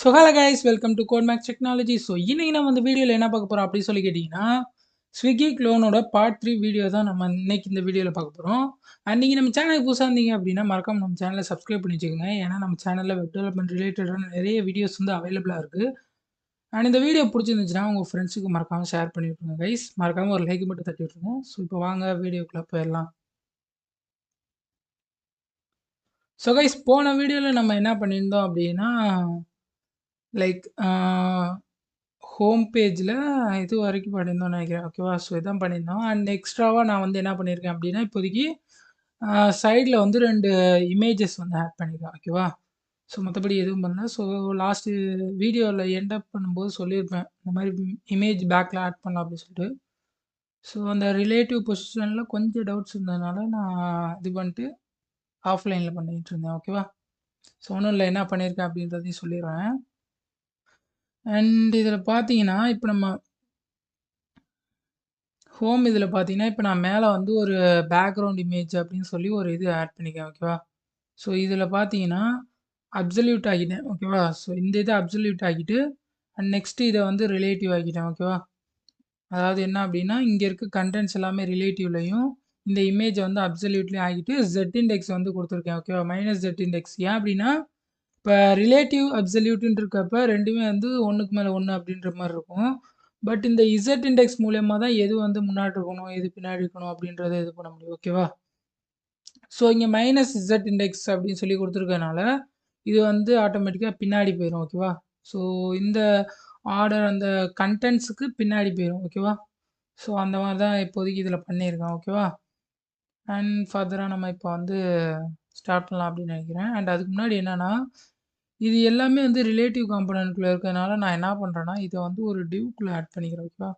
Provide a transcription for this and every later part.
So hello guys welcome to Codemax technology. So இன்னைக்கு நம்ம இந்த வீடியோவில் என்ன பார்க்க போகிறோம் அப்படின்னு சொல்லி கேட்டிங்கன்னா, ஸ்விக்கி க்ளோனோட பார்ட் 3 வீடியோ தான் நம்ம இன்னைக்கு இந்த வீடியோவில் பார்க்க போகிறோம். அண்ட் நீங்கள் நம்ம சேனலுக்கு புதுசாக இருந்தீங்க அப்படின்னா மறக்காம நம்ம சேனலை சப்ஸ்கிரைப் பண்ணி வச்சுக்கோங்க. ஏன்னா நம்ம சேனலில் வெப் டெவலப்மெண்ட் ரிலேட்டடான நிறைய வீடியோஸ் வந்து அவைலபிளாக இருக்குது. அண்ட் இந்த வீடியோ பிடிச்சிருந்துச்சுன்னா உங்கள் ஃப்ரெண்ட்ஸுக்கு மறக்காமல் ஷேர் பண்ணி விட்ருங்க கைஸ். மறக்காமல் ஒரு லைக் மட்டும் தட்டி விட்ருங்க. ஸோ இப்போ வாங்க வீடியோக்குள்ளே போயிடலாம். ஸோ கைஸ் போன வீடியோவில் நம்ம என்ன பண்ணியிருந்தோம் அப்படின்னா லைக் ஹோம் பேஜில் இது வரைக்கும் பண்ணியிருந்தோம்னு நினைக்கிறேன். ஓகேவா? ஸோ இதான் பண்ணியிருந்தோம். அண்ட் எக்ஸ்ட்ராவாக நான் வந்து என்ன பண்ணியிருக்கேன் அப்படின்னா, இப்போதைக்கு சைடில் வந்து 2 இமேஜஸ் வந்து ஆட் பண்ணியிருக்கேன். ஓகேவா? ஸோ மற்றபடி எதுவும் பண்ணல. ஸோ லாஸ்ட்டு வீடியோவில் எண்ட் அப் பண்ணும்போது சொல்லியிருப்பேன். இந்த மாதிரி இமேஜ் பேக்கில் ஆட் பண்ணலாம் அப்படின்னு சொல்லிட்டு. ஸோ அந்த ரிலேட்டிவ் பொசிஷனில் கொஞ்சம் டவுட்ஸ் இருந்ததுனால நான் இது பண்ணிட்டு ஆஃப்லைனில் பண்ணிகிட்டு இருந்தேன். ஓகேவா? ஸோ ஒன்றும் இல்லை, என்ன பண்ணியிருக்கேன் அப்படின்றதையும் சொல்லிடுறேன். அண்ட் இதில் பார்த்தீங்கன்னா இப்போ நம்ம ஹோம் இதில் பார்த்தீங்கன்னா, இப்போ நான் மேலே வந்து ஒரு பேக்ரவுண்ட் இமேஜ் அப்படின்னு சொல்லி ஒரு இது ஆட் பண்ணிக்கிறேன். ஓகேவா? ஸோ இதில் பார்த்தீங்கன்னா, அப்சல்யூட் ஆக்கிட்டேன். ஓகேவா? ஸோ இந்த இதை அப்சல்யூட் ஆக்கிட்டு அண்ட் நெக்ஸ்ட்டு இதை வந்து ரிலேட்டிவ் ஆக்கிட்டேன். ஓகேவா? அதாவது என்ன அப்படின்னா, இங்கே இருக்க கண்டென்ட்ஸ் எல்லாமே ரிலேட்டிவ்லையும் இந்த இமேஜை வந்து அப்சல்யூட்லேயும் ஆகிட்டு ஜெட் இண்டெக்ஸ் வந்து கொடுத்துருக்கேன். ஓகேவா? Minus Z index. ஏன் அப்படின்னா, இப்போ ரிலேட்டிவ் அப்சல்யூட்டுன்னு இருக்கப்ப ரெண்டுமே வந்து ஒன்றுக்கு மேலே ஒன்று அப்படின்ற மாதிரி இருக்கும். பட் இந்த இசட் இண்டெக்ஸ் மூலியமா தான் எது வந்து முன்னாடி இருக்கணும், எது பின்னாடி இருக்கணும் அப்படின்றத இது பண்ண முடியும். ஓகேவா? ஸோ இங்கே மைனஸ் இசட் இண்டெக்ஸ் அப்படின்னு சொல்லி கொடுத்துருக்கனால இது வந்து ஆட்டோமேட்டிக்காக பின்னாடி போயிடும். ஓகேவா? ஸோ இந்த ஆர்டர் அந்த கண்டென்ட்ஸுக்கு பின்னாடி போயிடும். ஓகேவா? ஸோ அந்த மாதிரி தான் இப்போதைக்கு இதில் பண்ணியிருக்கேன். ஓகேவா? அண்ட் ஃபர்தராக நம்ம இப்போ வந்து ஸ்டார்ட் பண்ணலாம் அப்படின்னு நினைக்கிறேன். அண்ட் அதுக்கு முன்னாடி என்னென்னா, இது எல்லாமே வந்து ரிலேட்டிவ் காம்பனன்ட்குள்ளே இருக்கிறதுனால நான் என்ன பண்ணுறேன்னா, இதை வந்து ஒரு டிவ்க்குள்ளே ஆட் பண்ணிக்கிறேன். ஓகேவா?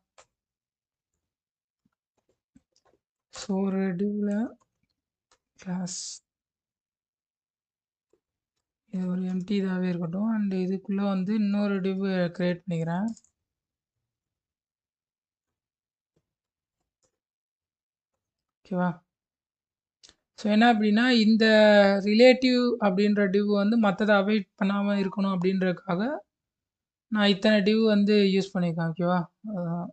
ஸோ ஒரு டிவ்வில் கிளாஸ் இது ஒரு எம்டி இதாகவே இருக்கட்டும். அண்ட் இதுக்குள்ளே வந்து இன்னொரு டிவ் க்ரியேட் பண்ணிக்கிறேன். ஓகேவா? ஸோ என்ன அப்படின்னா, இந்த ரிலேட்டிவ் அப்படின்ற டிவ் வந்து மற்றதை அவாய்ட் பண்ணாமல் இருக்கணும் அப்படின்றதுக்காக நான் இத்தனை டிவ் வந்து யூஸ் பண்ணியிருக்கேன். ஓகேவா?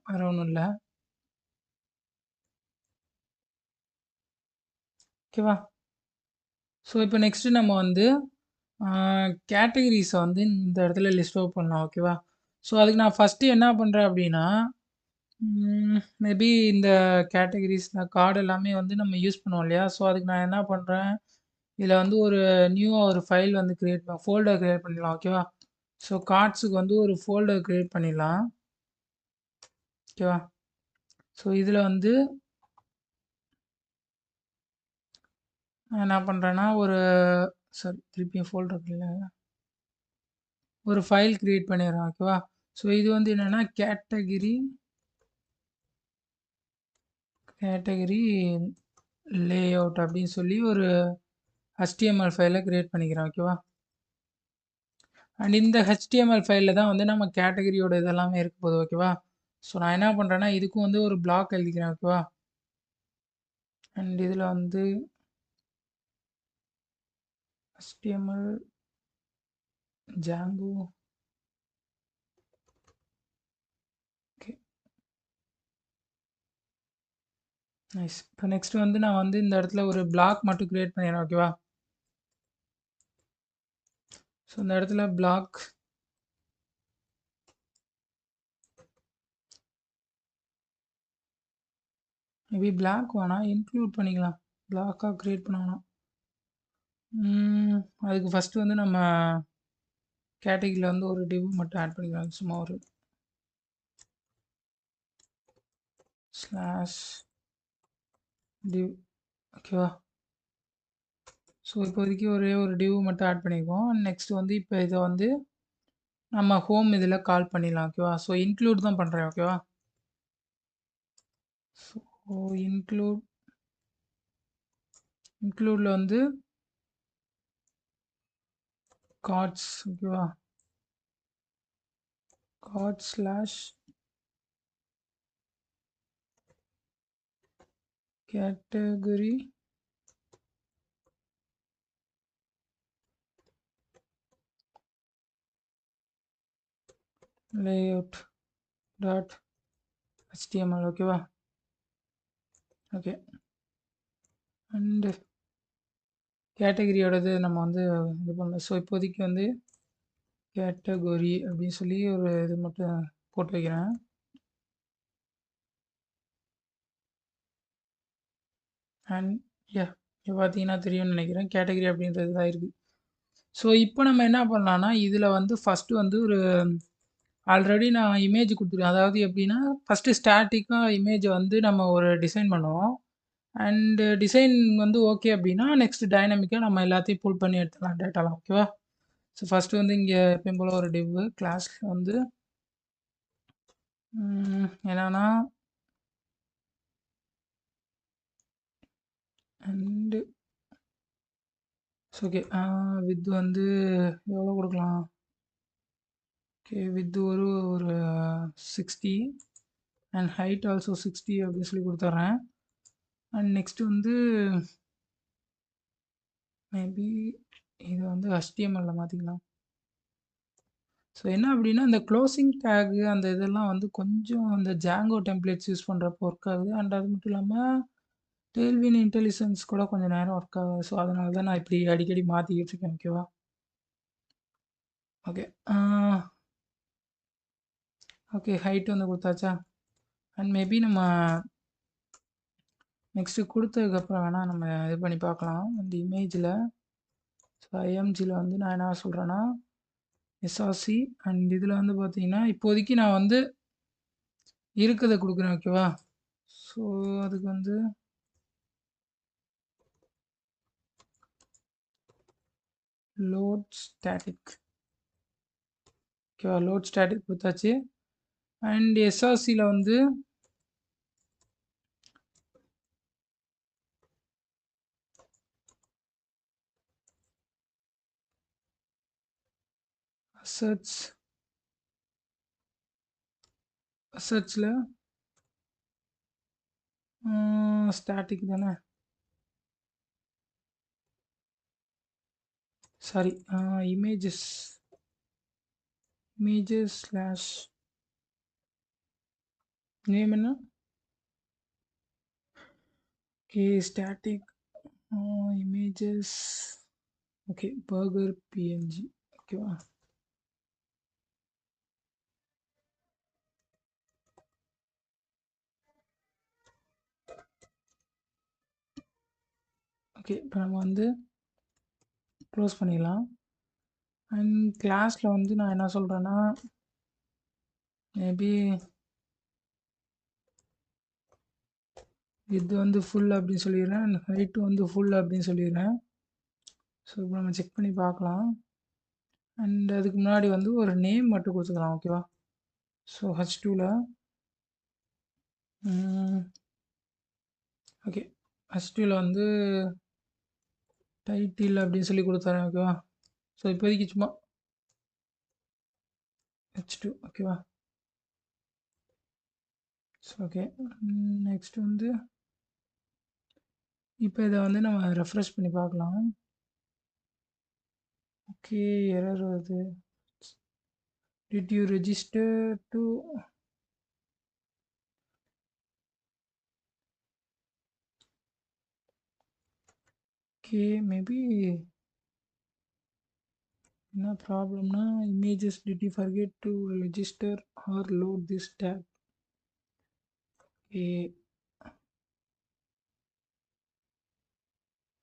வேறு ஒன்றும் இல்லை. ஓகேவா? ஸோ இப்போ நெக்ஸ்ட்டு நம்ம வந்து கேட்டகரிஸை வந்து இந்த இடத்துல லிஸ்ட் அவுட் பண்ணலாம். ஓகேவா? ஸோ அதுக்கு நான் ஃபஸ்ட்டு என்ன பண்ணுறேன் அப்படின்னா, மேபி இந்த கேட்டகரிஸ் கார்டு எல்லாமே வந்து நம்ம யூஸ் பண்ணுவோம் இல்லையா? ஸோ அதுக்கு நான் என்ன பண்ணுறேன், இதில் வந்து ஒரு நியூவாக ஒரு ஃபைல் வந்து ஃபோல்டர் க்ரியேட் பண்ணிடலாம். ஓகேவா? ஸோ கார்ட்ஸுக்கு வந்து ஒரு ஃபோல்டர் க்ரியேட் பண்ணிடலாம். ஓகேவா? ஸோ இதில் வந்து நான் என்ன பண்ணுறேன்னா, திருப்பியும் ஃபோல்டர் இல்லை, ஒரு ஃபைல் க்ரியேட் பண்ணிடுறேன். ஓகேவா? ஸோ இது வந்து என்னென்னா கேட்டகரி லேஅவுட் அப்படின்னு சொல்லி ஒரு HTML ஃபைலை க்ரியேட் பண்ணிக்கிறேன். ஓகேவா? அண்ட் இந்த HTML ஃபைலில் தான் வந்து நம்ம கேட்டகரியோட இதெல்லாமே இருக்க போகுது. ஓகேவா? ஸோ நான் என்ன பண்ணுறேன்னா, இதுக்கும் வந்து ஒரு பிளாக் எழுதிக்கிறேன். ஓகேவா? அண்ட் இதில் வந்து HTML Django. Okay, nice. இப்போ நெக்ஸ்ட் வந்து நான் வந்து இந்த இடத்துல ஒரு பிளாக் மட்டும் க்ரியேட் பண்ணிடுறேன். ஓகேவா? ஸோ இந்த இடத்துல பிளாக் மேபி பிளாக் வேணாம், இன்க்ளூட் பண்ணிக்கலாம். பிளாக்காக க்ரியேட் பண்ண வேணாம். அதுக்கு ஃபஸ்ட்டு வந்து நம்ம கேட்டகரியில் வந்து ஒரு டிவ் மட்டும் ஆட் பண்ணிக்கலாம். சும்மா ஒரு ஸ்லாஷ் டிவ். ஓகேவா? ஸோ இப்போதைக்கு ஒரே ஒரு டிவ் மட்டும் ஆட் பண்ணிக்குவோம். நெக்ஸ்ட் வந்து இப்போ இதை வந்து நம்ம ஹோம் இதில் கால் பண்ணிடலாம். ஓகேவா? ஸோ இன்க்ளூட் தான் பண்ணுறேன். ஓகேவா? ஸோ இன்க்ளூடில் வந்து கார்ட்ஸ். ஓகேவா? Card slash category layout dot HTML ஓகேவா? ஓகே. அண்டு கேட்டகரியோடது நம்ம வந்து இது பண்ணலாம். ஸோ இப்போதைக்கு வந்து கேட்டகரி அப்படின்னு சொல்லி ஒரு இது மட்டும் போட்டு வைக்கிறேன். அண்ட் யா இப்போ பார்த்தீங்கன்னா தெரியும்னு நினைக்கிறேன். கேட்டகரி அப்படின்றது தான் இருக்குது. ஸோ இப்போ நம்ம என்ன பண்ணலாம்னா, இதில் வந்து ஃபஸ்ட்டு வந்து ஒரு ஆல்ரெடி நான் இமேஜ் குடுத்துருக்கேன். அதாவது எப்படின்னா, ஃபஸ்ட்டு ஸ்டாட்டிக்கா இமேஜ வந்து நம்ம ஒரு டிசைன் பண்ணுவோம். அண்டு டிசைன் வந்து ஓகே அப்படின்னா, நெக்ஸ்ட் டைனமிக்கா நம்ம எல்லாத்தையும் புல் பண்ணி எடுத்துக்கலாம் டேட்டாலாம். ஓகேவா? ஸோ ஃபஸ்ட்டு வந்து இங்கே எப்பயும் போல ஒரு டிவ் கிளாஸ்ல வந்து என்னன்னா அண்டு ஸோ ஓகே. வித் வந்து எவ்வளோ குடுக்கலாம்? ஓகே வித் ஒரு ஒரு 60 அண்ட் ஹைட் ஆல்சோ 60 அப்படின்னு சொல்லி குடுத்துர்றேன். அண்ட் நெக்ஸ்ட் வந்து மேபி இத வந்து HTML-ல மாத்திக்கலாம். ஸோ என்ன அப்படின்னா, இந்த க்ளோசிங் டேக் அந்த இதெல்லாம் வந்து கொஞ்சம் அந்த Django டெம்ப்ளேட்ஸ் யூஸ் பண்றப்போ ஒர்க் ஆகுது. அண்ட் அது மட்டும் இல்லாம டெய்ல்வின் இன்டெலிஜென்ஸ் கூட கொஞ்சம் நேரம் ஒர்க் ஆகாது. ஸோ அதனால தான் நான் இப்படி அடிக்கடி மாத்திக்கிட்டு இருக்கேன். ஓகேவா? ஓகே. ஓகே ஹைட் வந்து குடுத்தாச்சா? அண்ட் மேபி நம்ம நெக்ஸ்ட்டு குடுத்ததுக்கப்புறம் வேணா நம்ம இது பண்ணி பார்க்கலாம். இந்த இமேஜில ஸோ IMGல வந்து நான் என்ன சொல்றேன்னா, SRC அண்ட் இதில வந்து பார்த்தீங்கன்னா, இப்போதைக்கு நான் வந்து இருக்கத குடுக்குறேன். ஓகேவா? ஸோ அதுக்கு வந்து லோட் ஸ்டாட்டிக் ஓகேவா? லோட் ஸ்டாட்டிக் குடுத்தாச்சு. அண்ட் SRCல வந்து அசெட்ஸ் அசெட்ஸ்ல ஸ்டாட்டிக் தானே? Sorry images images slash name என்ன? Okay static images okay burger PNG ஓகேவா? ஓகே இப்போ நம்ம வந்து க்ளோஸ் பண்ணிடலாம். அண்ட் கிளாஸ்ல வந்து நான் என்ன சொல்றேன்னா, மேபி இது வந்து ஃபுல் அப்படின்னு சொல்லிடுறேன். அண்ட் ஹைட் வந்து ஃபுல் அப்படின்னு சொல்லிடுறேன். ஸோ இப்போ நம்ம செக் பண்ணி பார்க்கலாம். அண்ட் அதுக்கு முன்னாடி வந்து ஒரு நேம் மட்டும் கொடுத்துக்கலாம். ஓகேவா? ஸோ H2ல ஓகே H2ல வந்து டைட்டில் அப்படின்னு சொல்லி கொடுத்துறேன். ஓகேவா? ஸோ இப்போதைக்கு சும்மா H2 ஓகேவா? ஸோ ஓகே நெக்ஸ்ட் வந்து இப்போ இதை வந்து நம்ம ரெஃப்ரெஷ் பண்ணி பார்க்கலாம். ஓகே எரர் வருது. Did you register to okay maybe என்ன ப்ராப்ளம்னா images did you forget to register or load this tab. Okay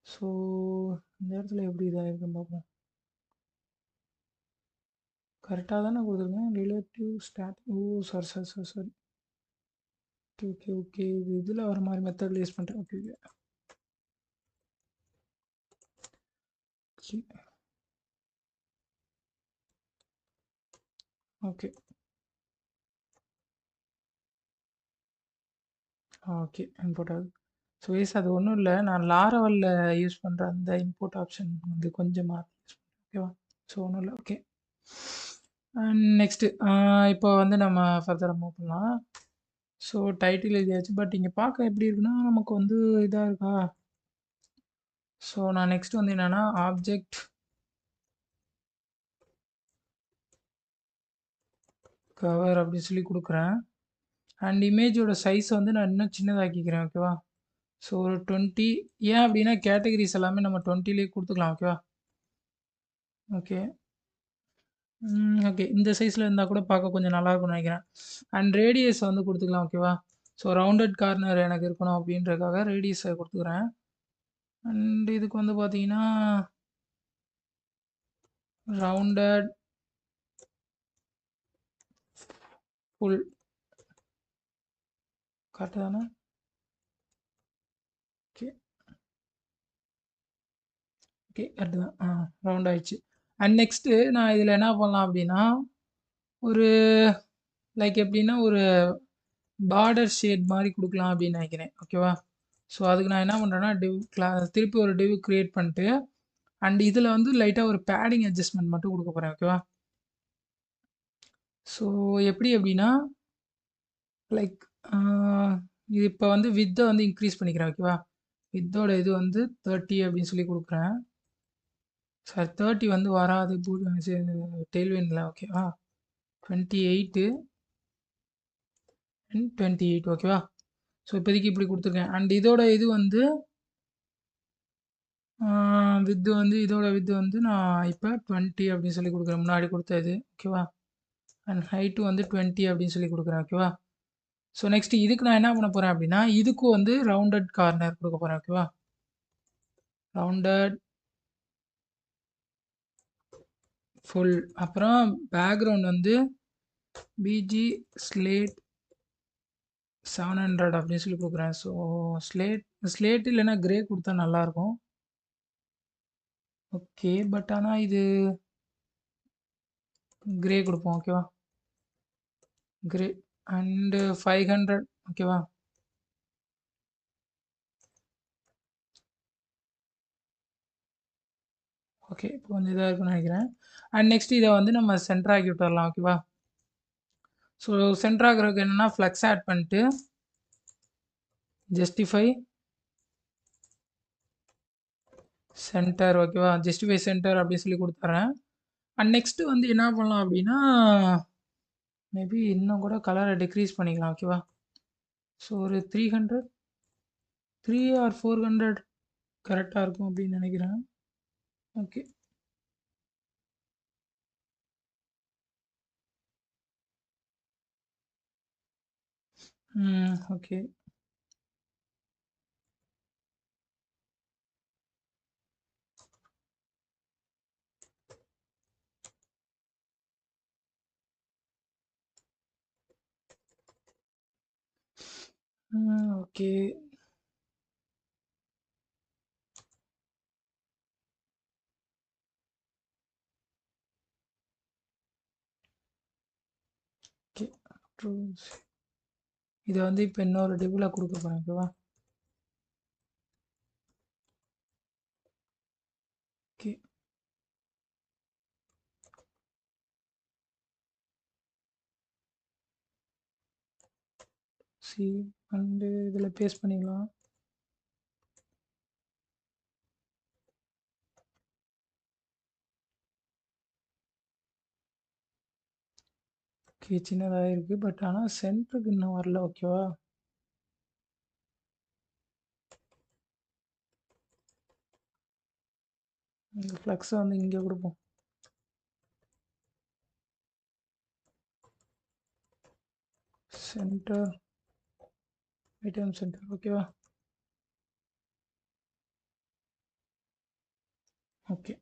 so இந்த இடத்துல எப்படி இதாக இருக்குன்னு பார்ப்போம். கரெக்டாக தானே கொடுத்துருக்கேன். Relative stat oh sorry sorry sorry sorry okay okay okay இது இதில் வர மாதிரி மெத்தடில் யூஸ் பண்ணுறேன். Okay okay okay okay import ஆகுது. ஸோ எஸ் அது ஒன்றும் இல்லை, நான் லாரவலில் யூஸ் பண்ணுற அந்த இம்போர்ட் ஆப்ஷன் வந்து கொஞ்சம் மாற்றி யூஸ் பண்ணுறேன். ஓகேவா? ஸோ ஒன்றும் இல்லை. ஓகே அண்ட் நெக்ஸ்ட்டு இப்போ வந்து நம்ம ஃபர்தராக மூவ் பண்ணலாம். ஸோ டைட்டில் எழுதியாச்சு. பட் இங்கே பார்க்க எப்படி இருக்குன்னா நமக்கு வந்து இதாக இருக்கா? ஸோ நான் நெக்ஸ்ட் வந்து என்னென்னா ஆப்ஜெக்ட் கவர் அப்படின்னு சொல்லி குடுக்குறேன். அண்ட் இமேஜோட சைஸ் வந்து நான் இன்னும் சின்னதாக்கிக்கிறேன். ஓகேவா? ஸோ ஒரு 20 ஏன் அப்படின்னா கேட்டகரிஸ் எல்லாமே நம்ம 20லயே குடுத்துக்கலாம். ஓகேவா? ஓகே. ஓகே. இந்த சைஸ்ல இருந்தா கூட பார்க்க கொஞ்சம் நல்லா இருக்கும்னு நெனைக்கிறேன். அண்ட் ரேடியஸ் வந்து குடுத்துக்கலாம். ஓகேவா? ஸோ ரவுண்டட் கார்னர் எனக்கு இருக்கணும் அப்படின்றதுக்காக ரேடியஸ குடுத்துக்கிறேன். அண்ட் இதுக்கு வந்து பார்த்தீங்கன்னா, ரவுண்டட் ஃபுல் கரெக்ட்டு தானே? ஓகே. ஓகே. கரெக்ட்டு தான். ரவுண்ட் ஆயிடுச்சு. அண்ட் நெக்ஸ்ட்டு நான் இதில என்ன பண்ணலாம் அப்படின்னா, ஒரு லைக் எப்படின்னா, ஒரு பார்டர் ஷேட் மாரி குடுக்கலாம் அப்படின்னு நெனைக்கிறேன். ஓகேவா? ஸோ அதுக்கு நான் என்ன பண்றேன்னா, திருப்பி ஒரு டிவ் கிரியேட் பண்ணிட்டு, அண்ட் இதில வந்து லைட்டா ஒரு பேடிங் அட்ஜஸ்ட்மென்ட் மட்டும் குடுக்க போறேன். ஓகேவா? ஸோ எப்படி அப்படின்னா, லைக் ஆ இது இப்ப வந்து வித்த வந்து இன்கிரீஸ் பண்ணிக்கிறேன். ஓகேவா? வித்தோட இது வந்து 30 அப்படின்னு சொல்லி குடுக்குறேன். சாரி 30 வந்து வராது. டெயில்விண்ட்ல ஓகேவா? 28 அண்ட் 28 ஓகேவா? ஸோ இப்போதைக்கு இப்படி குடுத்துருக்கேன். அண்ட் இதோட இது வந்து வித் வந்து இதோட வித் வந்து நான் இப்போ 20 அப்படின்னு சொல்லி குடுக்குறேன். முன்னாடி குடுத்த இது. ஓகேவா? அண்ட் ஹைட் வந்து 20 அப்படின்னு சொல்லி குடுக்குறேன். ஓகேவா? ஸோ நெக்ஸ்ட் இதுக்கு நான் என்ன பண்ண போறேன் அப்படின்னா, இதுக்கும் வந்து ரவுண்டட் கார்னர் குடுக்க போறேன். ஓகேவா? ரவுண்டட் ஃபுல் அப்புறம் பேக்ரவுண்ட் வந்து பிஜி ஸ்லேட் 700 அப்படின்னு சொல்லி குடுக்குறேன். ஸோ ஸ்லேட் ஸ்லேட் இல்லைன்னா கிரே குடுத்தா நல்லாயிருக்கும். ஓகே. பட் ஆனா இது கிரே குடுப்போம். ஓகேவா? கிரே அண்ட் 500 ஓகேவா? ஓகே. இப்போ கொஞ்சம் இதா இருக்குன்னு நெனைக்கிறேன். அண்ட் நெக்ஸ்ட் இத வந்து நம்ம சென்டர் ஆக்கி விட்டுறலாம். ஓகேவா? ஸோ சென்டர் ஆக்குறதுக்கு என்னன்னா, ஃப்ளெக்ஸ் ஆட் பண்ணிட்டு, ஜஸ்டிஃபை சென்டர் ஓகேவா? ஜஸ்டிஃபை சென்டர் அப்படின்னு சொல்லி குடுத்துர்றேன். அண்ட் நெக்ஸ்ட் வந்து என்ன பண்ணலாம் அப்படின்னா, மேபி இன்னும் கூட கலர டிக்ரீஸ் பண்ணிக்கலாம். ஓகேவா? ஸோ ஒரு 300 3 ஆர் 400 கரெக்ட்டா இருக்கும் அப்படின்னு நெனைக்கிறேன். Okay. Okay. Okay. Okay. Truce இத வந்து இப்ப இன்னொரு டிவ்ல குடுக்க போறேன். ஓகேவா? ஓகே. சி அண்ட் இதில பேஸ்ட் பண்ணிக்கலாம். ஓகே. சின்னதா இருக்கு. பட் ஆனா சென்டருக்கு இன்னும் வரல. ஓகேவா? இந்த ஃப்ளெக்ஸ வந்து இங்க குடுப்போம். சென்டர் ஐட்டம் சென்டர் ஓகேவா? ஓகே.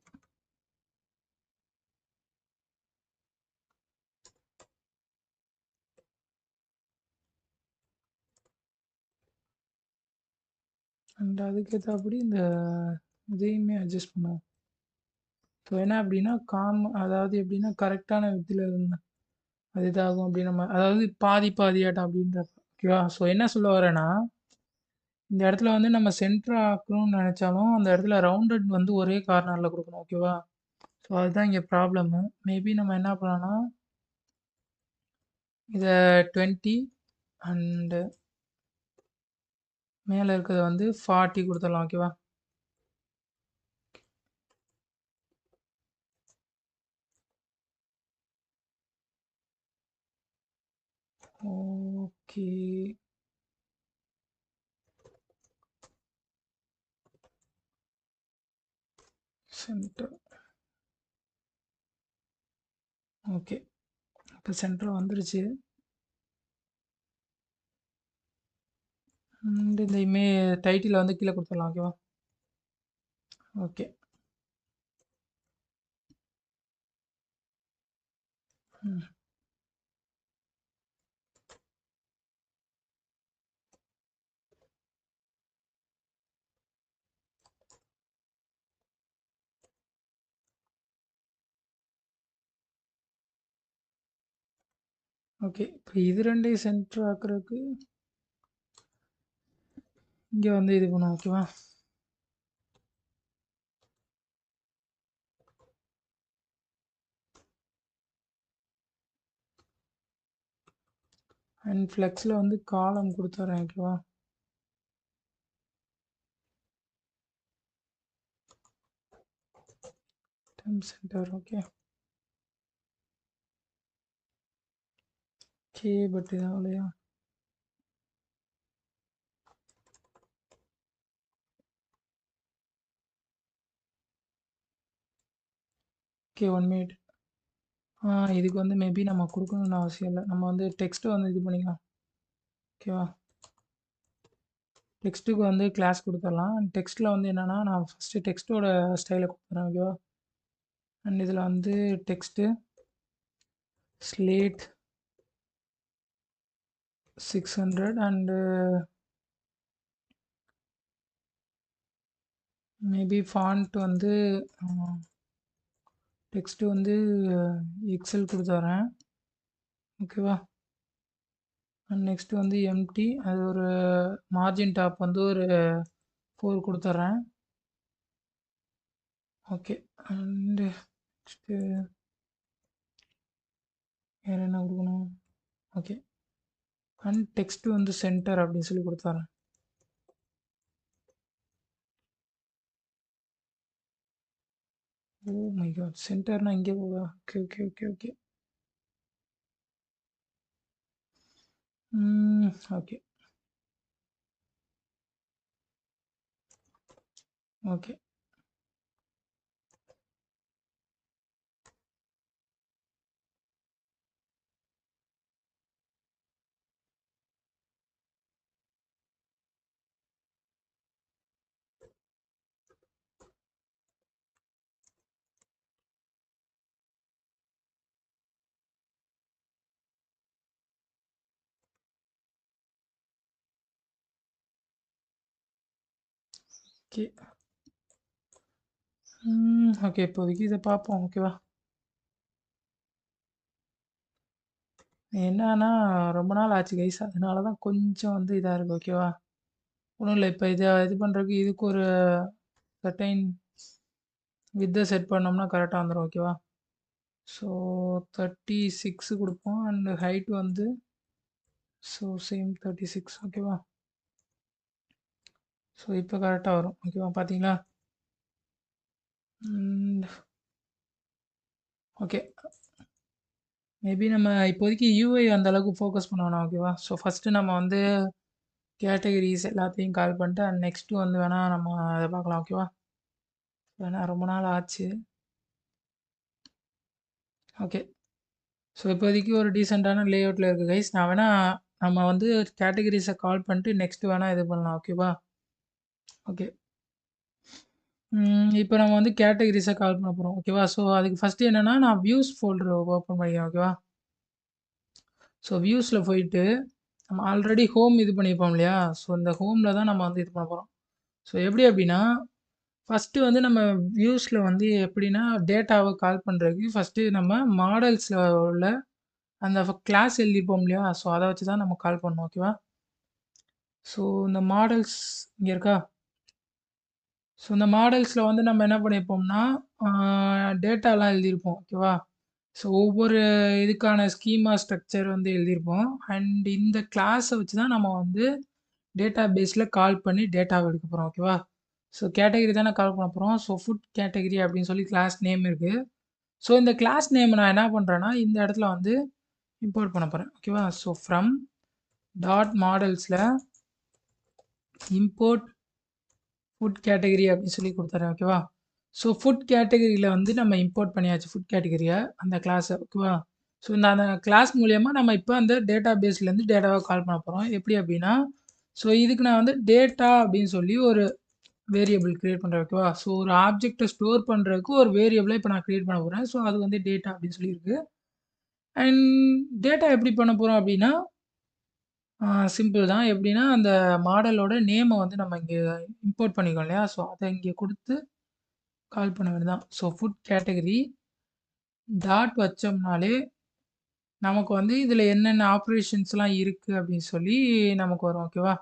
அண்ட் அதுக்கு ஏத்தாப்படி இந்த இதையுமே அட்ஜஸ்ட் பண்ணுவோம். ஸோ என்ன அப்படின்னா, அதாவது எப்படின்னா கரெக்டான விதத்துல இருந்தா அது இதாகும் அப்படின்னு நம்ம அதாவது பாதி பாதியாட்டம் அப்படின்ற ஓகேவா? ஸோ என்ன சொல்ல வரேன்னா, இந்த இடத்துல வந்து நம்ம சென்டர் ஆக்கணும்னு நெனைச்சாலும், அந்த இடத்துல ரவுண்டட் வந்து ஒரே கார்னர்ல குடுக்கணும். ஓகேவா? ஸோ அதுதான் இங்க ப்ராப்ளமு. மேபி நம்ம என்ன பண்ணலாம்னா, இத 20 அண்ட் மேல இருக்கிறத வந்து 40 குடுத்துடலாம். ஓகேவா? ஓகே. சென்டர். ஓகே. இப்போ சென்டர் வந்துருச்சு. இந்த டைட்டில வந்து கீழே கொடுத்துடலாம். ஓகேவா? ஓகே. ம். ஓகே. இப்போ இது 2யும் சென்டர் ஆக்குறதுக்கு இங்கே வந்து இது பண்ணுவோம். ஓகேவா? அண்ட் ஃப்ளெக்ஸில் வந்து காலம் கொடுத்துட்றேன். ஓகேவா? சென்டர். ஓகே. ஓகே. பட் இதான் இல்லையா? ஓகே. 1 மினிட். இதுக்கு வந்து மேபி நம்ம கொடுக்கணும்னு அவசியம் இல்லை. நம்ம வந்து டெக்ஸ்ட்டு வந்து இது பண்ணிக்கலாம். ஓகேவா? டெக்ஸ்ட்டுக்கு வந்து கிளாஸ் கொடுத்துடலாம். டெக்ஸ்ட்டில் வந்து என்னென்னா நான் ஃபஸ்ட்டு டெக்ஸ்ட்டோட ஸ்டைலை கொடுத்துறேன். ஓகேவா? அண்ட் இதில் வந்து text slate 600 and maybe font வந்து டெக்ஸ்ட்டு வந்து எக்ஸல் கொடுத்துட்றேன். ஓகேவா? அண்ட் நெக்ஸ்ட்டு வந்து எம்டி. அது ஒரு மார்ஜின் டாப் வந்து ஒரு 4 கொடுத்துட்றேன். ஓகே. அண்டு நெக்ஸ்ட்டு வேறு என்ன கொடுக்கணும்? ஓகே. அண்ட் டெக்ஸ்ட்டு வந்து சென்டர் அப்படின்னு சொல்லி கொடுத்துட்றேன். Oh my God! சென்டர்னா இங்கே போகுதா? Okay, okay, okay, okay. Okay. Okay. Okay. Okay. இப்போதைக்கு இதை பார்ப்போம். ஓகேவா? என்னன்னா ரொம்ப நாள் ஆச்சு கைஸ். அதனால தான் கொஞ்சம் வந்து இதாக இருக்குது. ஓகேவா? ஒன்றும் இல்லை. இப்போ இதை இது பண்ணுறதுக்கு இதுக்கு ஒரு சர்டைன் வித்தை செட் பண்ணோம்னா கரெக்டாக வந்துடும். ஓகேவா? ஸோ 36 கொடுப்போம். அண்ட் ஹைட் வந்து சேம் 36. ஓகேவா? ஸோ இப்போ கரெக்டாக வரும். ஓகேவா? பார்த்தீங்களா? ஓகே. மேபி நம்ம இப்போதைக்கு யூஐ அந்த அளவுக்கு ஃபோக்கஸ் பண்ண வேணாம். ஓகேவா? ஸோ ஃபஸ்ட்டு நம்ம வந்து கேட்டகரிஸ் எல்லாத்தையும் கால் பண்ணிட்டு அண்ட் நெக்ஸ்ட்டு வந்து வேணால் நம்ம அதை பார்க்கலாம். ஓகேவா? ஏன்னா ரொம்ப நாள் ஆச்சு. ஓகே. ஸோ இப்போதைக்கு ஒரு டீசெண்டான லேஅவுட்டில் இருக்குது கைஸ். நான் வேணால் நம்ம வந்து கேட்டகரிஸை கால் பண்ணிட்டு நெக்ஸ்ட்டு வேணால் இது பண்ணலாம். ஓகேவா? ஓகே. இப்போ நம்ம வந்து கேட்டகரிஸை கால் பண்ண போகிறோம். ஓகேவா? ஸோ அதுக்கு ஃபஸ்ட்டு என்னென்னா நான் வியூஸ் ஃபோல்டர் ஓப்பன் பண்ணிக்கிறேன். ஓகேவா? ஸோ வியூஸில் போயிட்டு நம்ம ஆல்ரெடி ஹோம் இது பண்ணியிருப்போம் இல்லையா? ஸோ இந்த ஹோமில் தான் நம்ம வந்து இது பண்ண போகிறோம். ஸோ எப்படி அப்படின்னா ஃபஸ்ட்டு வந்து நம்ம வியூஸில் வந்து எப்படின்னா டேட்டாவை கால் பண்ணுறதுக்கு ஃபஸ்ட்டு நம்ம மாடல்ஸில் உள்ள அந்த கிளாஸ் எழுதியிருப்போம் இல்லையா? ஸோ அதை வச்சு தான் நம்ம கால் பண்ணோம். ஓகேவா? ஸோ இந்த மாடல்ஸ் இங்கே இருக்கா? ஸோ இந்த மாடல்ஸில் வந்து நம்ம என்ன பண்ணியிருப்போம்னா டேட்டாலாம் எழுதியிருப்போம். ஓகேவா? ஸோ ஒவ்வொரு இதுக்கான ஸ்கீமா ஸ்ட்ரக்சர் வந்து எழுதியிருப்போம். அண்ட் இந்த கிளாஸை வச்சு தான் நம்ம வந்து டேட்டா பேஸில் கால் பண்ணி டேட்டாவை எடுக்க போகிறோம். ஓகேவா? ஸோ கேட்டகரி தானே கால் பண்ண போகிறோம். ஸோ ஃபுட் கேட்டகரி அப்படின்னு சொல்லி கிளாஸ் நேம் இருக்குது. ஸோ இந்த கிளாஸ் நேம் நான் என்ன பண்ணுறேன்னா இந்த இடத்துல வந்து இம்போர்ட் பண்ண போகிறேன் ஓகேவா. ஸோ ஃப்ரம் டாட் மாடல்ஸில் இம்போர்ட் ஃபுட் கேட்டகரி அப்படின்னு சொல்லி கொடுத்துறேன் ஓகேவா. ஸோ ஃபுட் கேட்டகரியில் வந்து நம்ம இம்போர்ட் பண்ணியாச்சு ஃபுட் கேட்டகரியை அந்த கிளாஸை ஓகேவா. ஸோ இந்த அந்த கிளாஸ் மூலயமா நம்ம இப்போ அந்த டேட்டா பேஸ்லேருந்து டேட்டாவை கால் பண்ண போகிறோம். எப்படி அப்படின்னா, ஸோ இதுக்கு நான் வந்து டேட்டா அப்படின்னு சொல்லி ஒரு வேரியபிள் கிரியேட் பண்ணுறேன் ஓகேவா. ஸோ ஒரு ஆப்ஜெக்டை ஸ்டோர் பண்ணுறதுக்கு ஒரு வேரியபிளை இப்போ நான் கிரியேட் பண்ண போகிறேன். ஸோ அது வந்து டேட்டா அப்படின்னு சொல்லியிருக்கு. அண்ட் டேட்டா எப்படி பண்ண போகிறோம் அப்படின்னா, சிம்பிள் தான். எப்படின்னா அந்த மாடலோட நேமை வந்து நம்ம இங்கே இம்போர்ட் பண்ணிக்கோம் இல்லையா. ஸோ அதை இங்கே கொடுத்து கால் பண்ண வேண்டியதான். ஸோ ஃபுட் கேட்டகரி டாட் வச்சோம்னாலே நமக்கு வந்து இதில் என்னென்ன ஆப்ரேஷன்ஸ்லாம் இருக்குது அப்படின்னு சொல்லி நமக்கு வரும் ஓகேவா.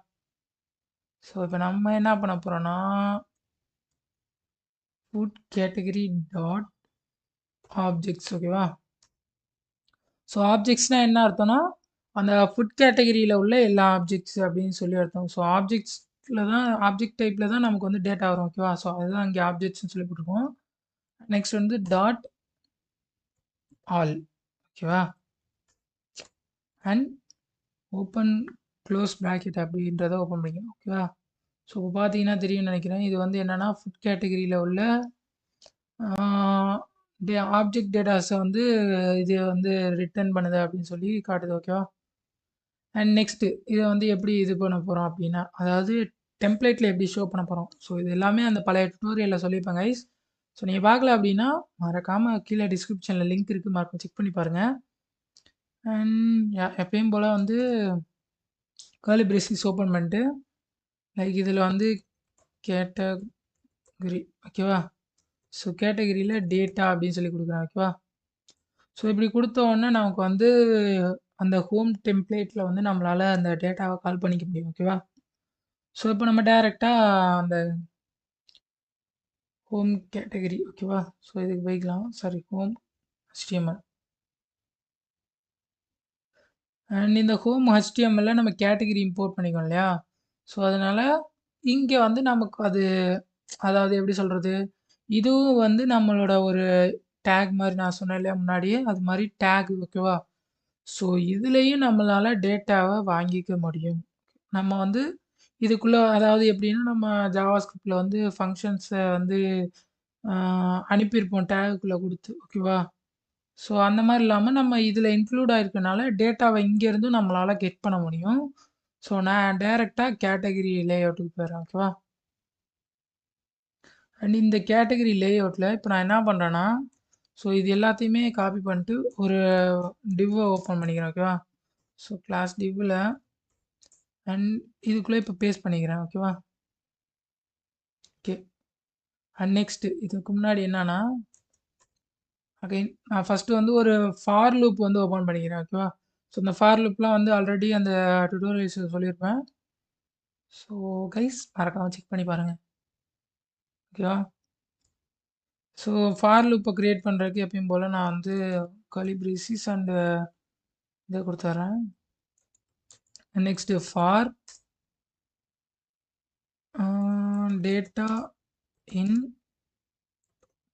ஸோ இப்போ நம்ம என்ன பண்ண போகிறோன்னா, ஃபுட் கேட்டகரி டாட் ஆப்ஜெக்ட்ஸ் ஓகேவா. ஸோ ஆப்ஜெக்ட்ஸ்னால் என்ன அர்த்தம்னா, அந்த ஃபுட் கேட்டகரியில் உள்ள எல்லா ஆப்ஜெக்ட்ஸ் அப்படின்னு சொல்லி அர்த்தம். ஸோ ஆப்ஜெக்ட்ஸில் தான் ஆப்ஜெக்ட் டைப்பில் தான் நமக்கு வந்து டேட்டா வரும் ஓகேவா. ஸோ அதுதான் இங்கே ஆப்ஜெக்ட்ஸ்னு சொல்லி போட்டிருக்கோம். நெக்ஸ்ட் வந்து டாட் ஆல் ஓகேவா. அண்ட் ஓப்பன் க்ளோஸ் ப்ராக்கெட் அப்படின்றத ஓப்பன் பண்ணிக்கணும் ஓகேவா. ஸோ இப்போ பார்த்தீங்கன்னா தெரியும்னு நினைக்கிறேன். இது வந்து என்னென்னா ஃபுட் கேட்டகரியில் உள்ள ஆப்ஜெக்ட் டேட்டாஸை வந்து இது வந்து ரிட்டர்ன் பண்ணுது அப்படின்னு சொல்லி காட்டுது ஓகேவா. அண்ட் நெக்ஸ்ட்டு இதை வந்து எப்படி இது பண்ண போகிறோம் அப்படின்னா, அதாவது டெம்ப்ளேட்டில் எப்படி ஷோ பண்ண போகிறோம். ஸோ இது எல்லாமே அந்த பழைய டுட்டோரியலில் சொல்லியிருப்பேன் கைஸ். ஸோ நீங்கள் பார்க்கல அப்படின்னா மறக்காமல் கீழே டிஸ்கிரிப்ஷனில் லிங்க் இருக்குது, மறக்காம செக் பண்ணி பாருங்கள். அண்ட் எப்பயும் போல் வந்து கர்லி பிரேசிஸ் ஓப்பன் பண்ணிட்டு லைக் இதில் வந்து கேட்டகரி ஓகேவா. ஸோ கேட்டகரியில் டேட்டா அப்படின்னு சொல்லி கொடுக்குறேன் ஓகேவா. ஸோ இப்படி கொடுத்த உடனே நமக்கு வந்து அந்த ஹோம் டெம்ப்ளேட்டில் வந்து நம்மளால் அந்த டேட்டாவை கால் பண்ணிக்க முடியும் ஓகேவா. ஸோ இப்போ நம்ம டைரெக்டாக அந்த ஹோம் கேட்டகரி ஓகேவா. ஸோ இதுக்கு போய்க்கலாம். Sorry, home HTML. அண்ட் இந்த ஹோம் HTML நம்ம கேட்டகரி இம்போர்ட் பண்ணிக்கோம் இல்லையா. ஸோ அதனால் இங்கே வந்து நமக்கு அது, அதாவது எப்படி சொல்கிறது, இதுவும் வந்து நம்மளோட ஒரு டேக் மாதிரி நான் சொன்னேன் இல்லையா முன்னாடியே, அது மாதிரி டேக் ஓகேவா. ஸோ இதுலேயும் நம்மளால் டேட்டாவை வாங்கிக்க முடியும். நம்ம வந்து இதுக்குள்ளே, அதாவது எப்படின்னா நம்ம ஜாவாஸ்கிரிப்டில் வந்து ஃபங்க்ஷன்ஸை வந்து அனுப்பியிருப்போம் டேகுக்குள்ளே கொடுத்து ஓகேவா. ஸோ அந்த மாதிரி இல்லாமல் நம்ம இதில் இன்க்ளூட் ஆகிருக்கனால டேட்டாவை இங்கேருந்தும் நம்மளால் கெட் பண்ண முடியும். ஸோ நான் டைரெக்டாக கேட்டகரி லேஅவுட்டுக்கு போயிடுறேன் ஓகேவா. அண்ட் இந்த கேட்டகரி லேஅவுட்டில் இப்போ நான் என்ன பண்ணுறேன்னா, ஸோ இது எல்லாத்தையுமே காப்பி பண்ணிட்டு ஒரு டிவ்வை ஓப்பன் பண்ணிக்கிறேன் ஓகேவா. ஸோ கிளாஸ் டிவ்வில் அண்ட் இதுக்குள்ளே இப்போ பேஸ்ட் பண்ணிக்கிறேன் ஓகேவா. ஓகே. அண்ட் நெக்ஸ்ட்டு இதுக்கு முன்னாடி என்னன்னா, அகைன் நான் ஃபஸ்ட்டு வந்து ஒரு ஃபார் லூப் வந்து ஓப்பன் பண்ணிக்கிறேன் ஓகேவா. ஸோ இந்த ஃபார் லூப்லாம் வந்து ஆல்ரெடி அந்த டுட்டோரியல்ஸ் சொல்லியிருப்பேன். ஸோ கைஸ் மறக்காமல் செக் பண்ணி பாருங்கள் ஓகேவா. ஸோ ஃபார் லூப்பை க்ரியேட் பண்ணுறதுக்கு எப்பயும் போல் நான் வந்து கர்லி பிரேசிஸ் அண்டு இதை கொடுத்துட்றேன். Next for data in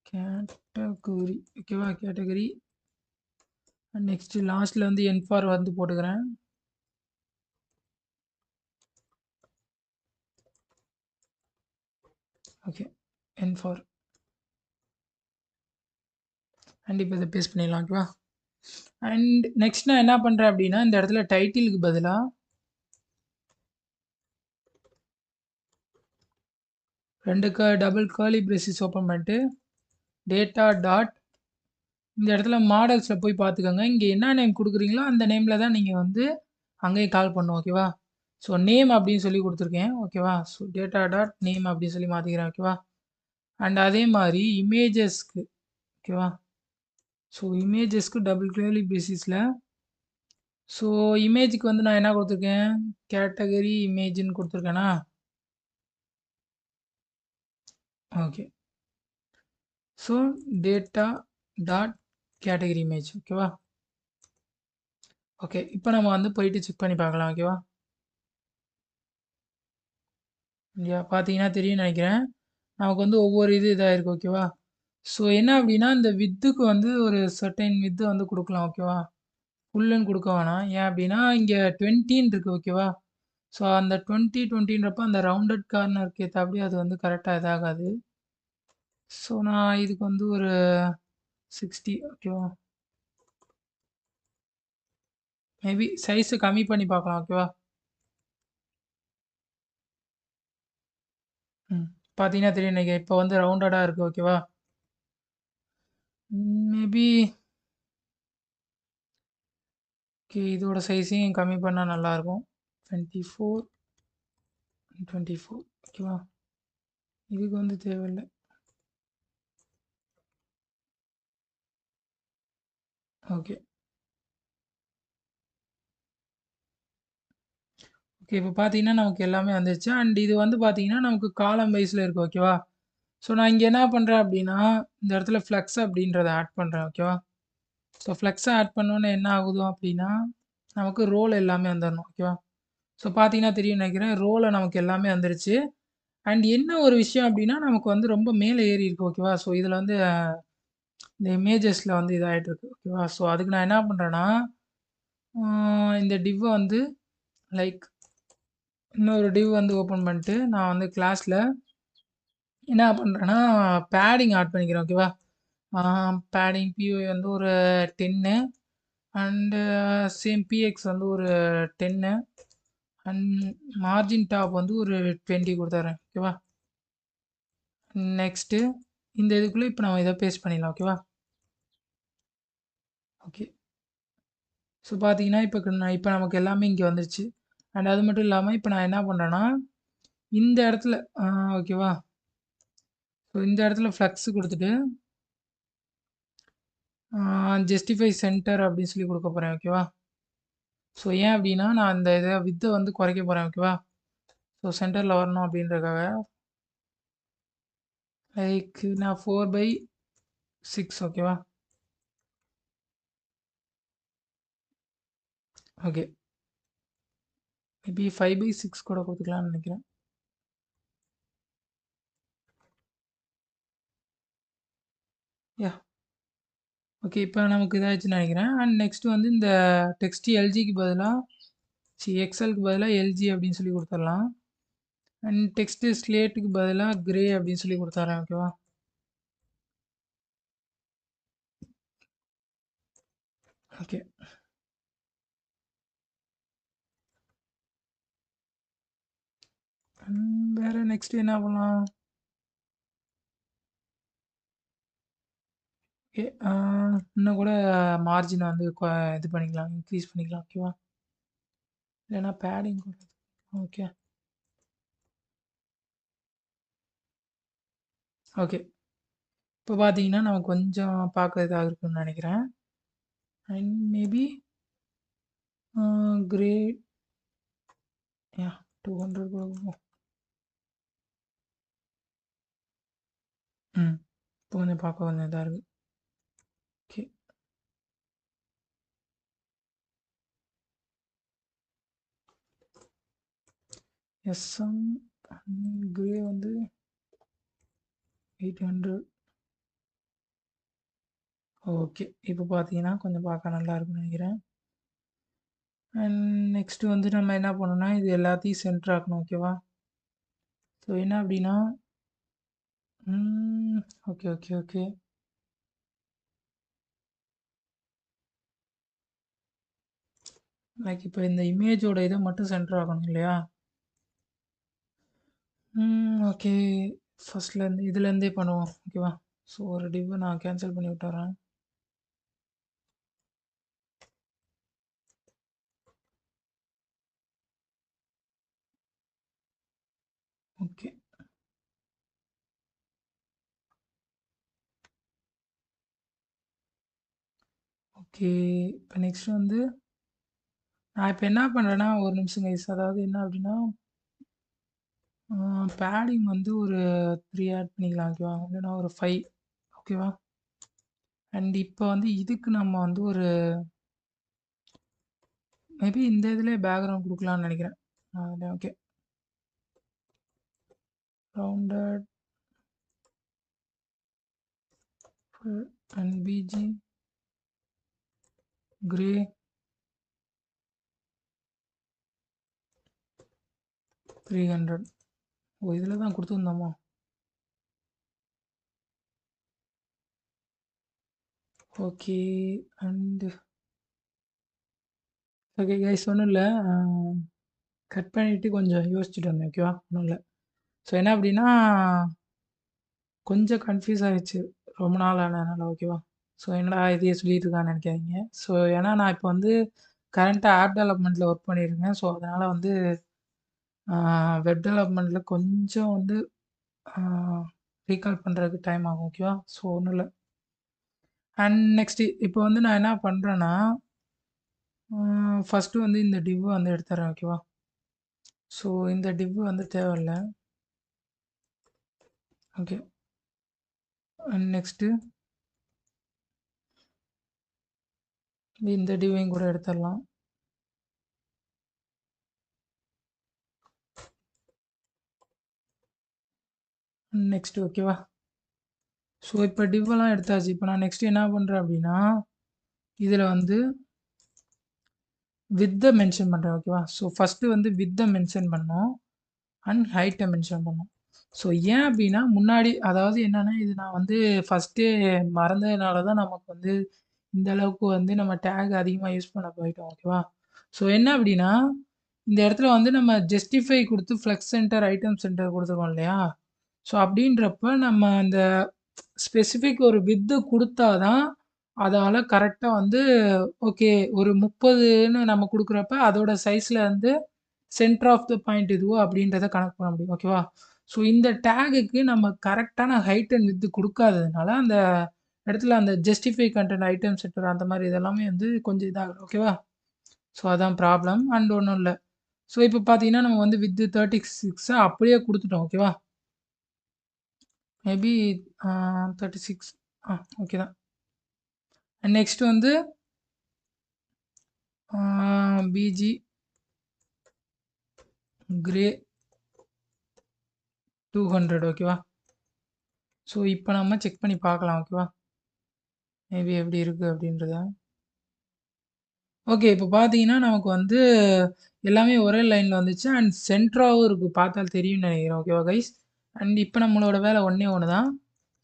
category ஓகேவா. கேட்டகரி நெக்ஸ்ட்டு லாஸ்ட்டில் வந்து என்ஃபார் வந்து போட்டுக்கிறேன். ஓகே, என்ஃபார் அண்ட் இப்போ இதை பேஸ்ட் பண்ணிடலாம் ஓகேவா. அண்ட் நெக்ஸ்ட் நான் என்ன பண்ணுறேன் அப்படின்னா, இந்த இடத்துல டைட்டிலுக்கு பதிலாக டபுள் கர்லி பிரேசிஸ் ஓப்பன் பண்ணிட்டு டேட்டா டாட் இந்த இடத்துல மாடல்ஸில் போய் பார்த்துக்கோங்க. இங்கே என்ன நேம் கொடுக்குறீங்களோ அந்த நேமில் தான் நீங்கள் வந்து அங்கேயும் கால் பண்ணும் ஓகேவா. ஸோ நேம் அப்படின்னு சொல்லி கொடுத்துருக்கேன் ஓகேவா. ஸோ டேட்டா டாட் நேம் அப்படின்னு சொல்லி மாற்றிக்கிறேன் ஓகேவா. அண்ட் அதே மாதிரி இமேஜஸ்க்கு ஓகேவா. ஸோ இமேஜஸ்க்கு டபுள் கர்லி பிரேசிஸில், ஸோ இமேஜுக்கு வந்து நான் என்ன கொடுத்துருக்கேன், கேட்டகரி இமேஜ்னு கொடுத்துருக்கேனா. Okay. So data dot category image ஓகேவா. ஓகே, இப்போ நம்ம வந்து போயிட்டு செக் பண்ணி பார்க்கலாம் ஓகேவா. இங்கே பார்த்தீங்கன்னா தெரியும்னு நினைக்கிறேன், நமக்கு வந்து ஒவ்வொரு இதாக இருக்குது ஓகேவா. ஸோ என்ன அப்படின்னா இந்த வித்துக்கு வந்து ஒரு சர்டைன் வித்து வந்து கொடுக்கலாம் ஓகேவா. ஃபுல்லுன்னு குடுக்க வேணாம். ஏன் அப்டின்னா, இங்க 20ன்னு இருக்கு ஓகேவா? ஸோ அந்த 20, 20ன்றப்ப அந்த ரவுண்டட் கார்னருக்கு ஏத்தாப்படி அது வந்து கரெக்ட்டா இதாகாது. ஸோ நான் இதுக்கு வந்து ஒரு 60 ஓகேவா? மேபி சைஸ கம்மி பண்ணி பார்க்கலாம் ஓகேவா? ம். பார்த்தீங்கன்னா தெரியும் நெனைக்கிறேன். இப்ப வந்து ரவுண்டடா இருக்கு ஓகேவா? மேபி ஓகே இதோட சைஸையும் கம்மி பண்ணா நல்லாருக்கும். 24, 24 ஓகேவா? இதுக்கு வந்து தேவையில்ல. ஓகே. ஓகே. இப்ப பார்த்தீங்கன்னா, நமக்கு எல்லாமே வந்துருச்சு. அண்ட் இது வந்து பார்த்தீங்கன்னா, நமக்கு காலம் வைஸ்ல இருக்கு. ஓகேவா? ஸோ, நான் இங்க என்ன பண்றேன் அப்டின்னா, இந்த இடத்துல ஃப்ளெக்ஸ் அப்டின்றத ஆட் பண்றேன். ஓகேவா? ஸோ, ஃப்ளெக்ஸ ஆட் பண்ணோனே என்ன ஆகுது அப்டின்னா, நமக்கு ரோல் எல்லாமே வந்துரணும். ஓகேவா? ஸோ, பார்த்தீங்கன்னா தெரியும்னு நெனைக்கிறேன். ரோல்ல நமக்கு எல்லாமே வந்துருச்சு. அண்ட் என்ன ஒரு விஷயம் அப்டின்னா, நமக்கு வந்து ரொம்ப மேல ஏறி இருக்கு. ஓகேவா? ஸோ, இதுல வந்து இந்த இமேஜஸ்ல வந்து இதாயிட்டு இருக்கு. ஓகேவா? ஸோ, அதுக்கு நான் என்ன பண்றேன்னா, ஆ இந்த டிவ்வ வந்து லைக் இன்னொரு டிவ் வந்து ஓப்பன் பண்ணிட்டு, நான் வந்து கிளாஸ்ல என்ன பண்றேன்னா, பேடிங் ஆட் பண்ணிக்கிறேன். ஓகேவா? ஆ பேடிங் பிஒய் வந்து ஒரு 10 அண்டு சேம் பிஎக்ஸ் வந்து ஒரு 10 அண்ட் மார்ஜின் டாப் வந்து ஒரு 20 குடுத்துர்றேன். ஓகேவா? நெக்ஸ்ட்டு இந்த இதுக்குள்ள இப்ப நம்ம இத பேஸ்ட் பண்ணிடலாம். ஓகேவா? ஓகே. ஸோ பார்த்தீங்கன்னா, இப்ப நமக்கு எல்லாமே இங்க வந்துருச்சு. அண்ட் அது மட்டும் இல்லாம, இப்ப நான் என்ன பண்றேன்னா, இந்த இடத்துல ஓகேவா? ஸோ இந்த இடத்துல ஃப்ளக்ஸ் குடுத்துட்டு ஜஸ்டிஃபை சென்டர் அப்படின்னு சொல்லி குடுக்க போறேன். ஓகேவா? ஸோ ஏன் அப்படின்னா, நான் இந்த இத வித்த வந்து குறைக்க போறேன். ஓகேவா? ஸோ சென்டர்ல வரணும் அப்படின்றதுக்காக, லைக் நான் 4/6 ஓகேவா? ஓகே. மேபி 5/6 கூட குடுத்துக்கலாம்னு நெனைக்கிறேன். யாஹ்! ஓகே. இப்ப நமக்கு இதாயிருச்சுன்னு நெனைக்கிறேன். அண்ட் நெக்ஸ்ட் வந்து இந்த டெக்ஸ்ட் எல்ஜிக்கு பதிலா எக்ஸலுக்கு பதிலா எல்ஜி அப்படின்னு சொல்லி குடுத்துரலாம். அண்ட் டெக்ஸ்ட் ஸ்லேட்டுக்கு பதிலா கிரே அப்படின்னு சொல்லி குடுத்துர்றேன். ஓகேவா? ஓகே. வேற நெக்ஸ்ட் என்ன பண்ணலாம்? ஓகே. இன்னும் கூட மார்ஜின வந்து இது பண்ணிக்கலாம். இன்க்ரீஸ் பண்ணிக்கலாம். ஓகேவா? இல்லன்னா பேடிங் ஓகே. ஓகே. இப்ப பார்த்தீங்கன்னா, நம்ம கொஞ்சம் பார்க்க இதா இருக்குன்னு நெனைக்கிறேன். And maybe a grey yeah! 200 குடுப்போம். ம். இப்போ கொஞ்சம் பார்க்க கொஞ்சம் இதா இருக்கு. ஓகே. எஸ்எம் கிரே வந்து 800 ஓகே. இப்ப பார்த்தீங்கன்னா, கொஞ்சம் பார்க்க நல்லா இருக்குன்னு நெனைக்கிறேன். அண்ட் நெக்ஸ்ட் வந்து நம்ம என்ன பண்ணணும்னா, இது எல்லாத்தையும் சென்டர் ஆக்கணும். ஓகேவா? ஸோ என்ன அப்டின்னா ஓகே, ஓகே, ஓகே. லைக் இப்ப இந்த இமேஜோட இத மட்டும் சென்டர் ஆக்கணும் இல்லையா? ஓகே. ஃபர்ஸ்ட்லேருந்து இதுலேருந்தே பண்ணுவோம். ஓகேவா? ஸோ ஒரு டிவ்வ நான் கேன்சல் பண்ணி விட்டுர்றேன். ஓகே. ஓகே. இப்ப நெக்ஸ்ட் வந்து நான் இப்ப என்ன பண்றேன்னா, ஒரு நிமிஷம் கைஸ். அதாவது என்ன அப்டின்னா, பேடிங் வந்து ஒரு 3 ஆட் பண்ணிக்கலாம். ஓகேவா? இல்லன்னா ஒரு 5 ஓகேவா? அண்ட் இப்ப வந்து இதுக்கு நம்ம வந்து ஒரு மேபி இந்த இதுலயே பேக்கிரவுண்ட் குடுக்கலாம்னு நெனைக்கிறேன். Okay. Rounded full and BG gray 300. Oh! இதில தான் குடுத்துருந்தோமா? ஓகே. அண்ட் ஓகே கைஸ் ஒண்ணும் இல்ல. அ கட் பண்ணிட்டு கொஞ்சம் யோசிச்சுட்டு வந்தேன். ஓகேவா? ஒண்ணும் இல்ல. ஸோ என்ன அப்டின்னா, கொஞ்சம் கன்ஃப்யூஸ் ஆயிருச்சு. ரொம்ப நாள் ஆனதுனால. ஓகேவா? ஸோ என்னடா இதையே சொல்லிட்டு இருக்கான்னு நெனைக்காதீங்க. ஸோ ஏன்னா நான் இப்போ வந்து கரண்ட்டா ஆப் டெவலப்மெண்ட்ல ஒர்க் பண்ணியிருக்கேன். ஸோ அதனால வந்து அ வெப் டெவலப்மெண்ட்ல கொஞ்சம் வந்து அ ரீகால் பண்றதுக்கு டைம் ஆகும். ஓகேவா? ஸோ ஒண்ணும் இல்ல. அண்ட் நெக்ஸ்ட்டு இப்போ வந்து நான் என்ன பண்றேன்னா, ஃபர்ஸ்ட்டு வந்து இந்த டிவ் வந்து எடுத்துர்றேன். ஓகேவா? ஸோ இந்த டிவ் வந்து தேவையில்ல. ஓகே. அண்ட் நெக்ஸ்ட்டு இந்த டிவையும் கூட எடுத்துடலாம். நெக்ஸ்ட்டு ஓகேவா? ஸோ இப்போ டிவ்வெல்லாம் எடுத்தாச்சு. இப்போ நான் நெக்ஸ்ட் என்ன பண்றேன் அப்டின்னா, இதில வந்து வித்த மென்ஷன் பண்றேன். ஓகேவா? ஸோ ஃபர்ஸ்ட்டு வந்து வித்த மென்ஷன் பண்ணணும். அண்ட் ஹைட்ட மென்ஷன் பண்ணணும். ஸோ ஏன் அப்டின்னா, முன்னாடி அதாவது என்னன்னா, இது நான் வந்து ஃபர்ஸ்ட்டே மறந்ததுனால தான் நமக்கு வந்து இந்த அளவுக்கு வந்து நம்ம டேக் அதிகமா யூஸ் பண்ண போயிட்டோம். ஓகேவா? ஸோ என்ன அப்டின்னா, இந்த இடத்துல வந்து நம்ம ஜஸ்டிஃபை குடுத்து ஃப்ளெக்ஸ் சென்டர், ஐட்டம் சென்டர் குடுத்துருக்கோம் இல்லையா? ஸோ அப்டின்றப்ப நம்ம அந்த ஸ்பெசிஃபிக் ஒரு வித்து குடுத்தா தான், அதால கரெக்ட்டா வந்து ஓகே ஒரு 30ன்னு நம்ம குடுக்குறப்ப, அதோட சைஸ்ல வந்து சென்டர் ஆஃப் த பாயிண்ட் எதுவோ அப்டின்றத கணக்கு பண்ண முடியும். ஓகேவா? ஸோ இந்த டேகுக்கு நம்ம கரெக்ட்டான ஹைட் அண்ட் விட்த் குடுக்காததுனால, அந்த இடத்துல அந்த ஜஸ்டிஃபை கன்டென்ட் ஐட்டம் செட்டர் அந்த மாரி இதெல்லாமே வந்து கொஞ்சம் இதாகுது. ஓகேவா? ஸோ அதான் ப்ராப்ளம். அண்ட் ஒண்ணும் இல்ல. ஸோ இப்ப பார்த்தீங்கன்னா, நம்ம வந்து வித் 36 அப்படியே குடுத்துட்டோம். ஓகேவா? மேபி 36 ஓகே தான். அண்ட் நெக்ஸ்ட் வந்து பிஜி கிரே 200 ஓகேவா? ஸோ இப்ப நம்ம செக் பண்ணி பார்க்கலாம். ஓகேவா? மேபி எப்படி இருக்கு அப்படின்றத. ஓகே. இப்ப பார்த்தீங்கன்னா, நமக்கு வந்து எல்லாமே ஒரே லைன்ல வந்துச்சு. அண்ட் சென்டராவும் இருக்கு. பார்த்தால் தெரியும்னு நெனைக்கிறேன். ஓகேவா கைஸ்? அண்ட் இப்ப நம்மளோட வேலை ஒண்ணே ஒண்ணு தான்.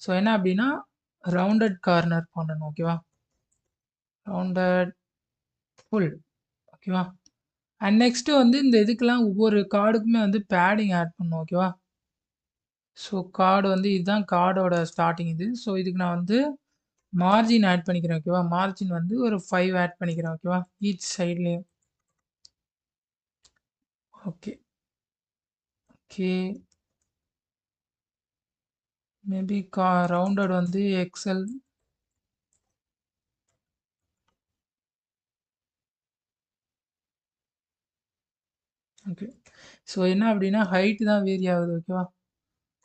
ஸோ என்ன அப்டின்னா, ரவுண்டட் கார்னர் பண்ணணும். ஓகேவா? Rounded full. ஓகேவா? அண்ட் நெக்ஸ்ட் வந்து இந்த இதுக்கெல்லாம் ஒவ்வொரு கார்டுக்குமே வந்து பேடிங் ஆட் பண்ணணும். ஓகேவா? ஸோ கார்டு வந்து இதுதான் கார்டோட ஸ்டார்ட்டிங் இது. ஸோ இதுக்கு நான் வந்து மார்ஜின் ஆட் பண்ணிக்கிறேன். ஓகேவா? மார்ஜின் வந்து ஒரு 5 ஆட் பண்ணிக்கிறேன். ஓகேவா? ஈச் சைட்லயும். ஓகே. ஓகே. மேபி ரவுண்டட் வந்து எக்ஸ்எல். ஓகே. ஸோ என்ன அப்டின்னா, ஹைட் தான் வேரி ஆகுது. ஓகேவா?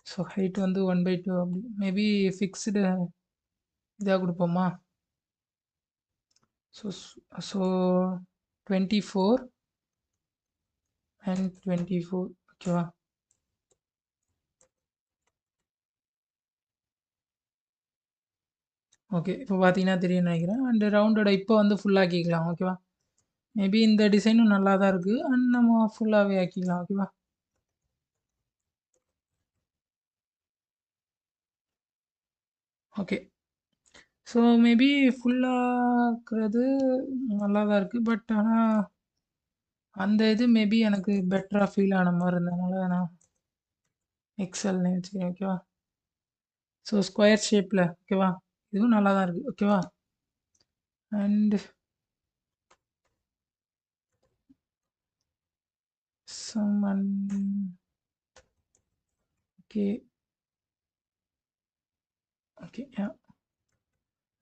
ஸோ ஹைட் வந்து 1/2 அப்படி. மேபி ஃபிக்ஸ்டு இதா குடுப்போமா? ஸோ ஸோ 24 அண்ட் 24 ஓகேவா? ஓகே. இப்போ பார்த்தீங்கன்னா தெரியும்னு நெனைக்கிறேன். அண்ட் ரவுண்டட இப்போ வந்து ஃபுல் ஆக்கிக்கலாம். ஓகேவா? மேபி இந்த டிசைனும் நல்லா தான் இருக்கு. அண்ட் நம்ம ஃபுல்லாவே ஆக்கிக்கலாம். ஓகேவா? ஓகே. ஸோ மேபி ஃபுல்லா ஆக்குறது நல்லா தான் இருக்கு. பட் ஆனா, அந்த இது மேபி எனக்கு பெட்டரா ஃபீல் ஆன மாரி இருந்ததுனால நான் எக்ஸ்எல்னே வச்சுக்கிறேன். ஓகேவா? ஸோ ஸ்கொயர் ஷேப்ல ஓகேவா? இதுவும் நல்லா தான் இருக்கு. ஓகேவா? And some and okay. Okay. Yeah!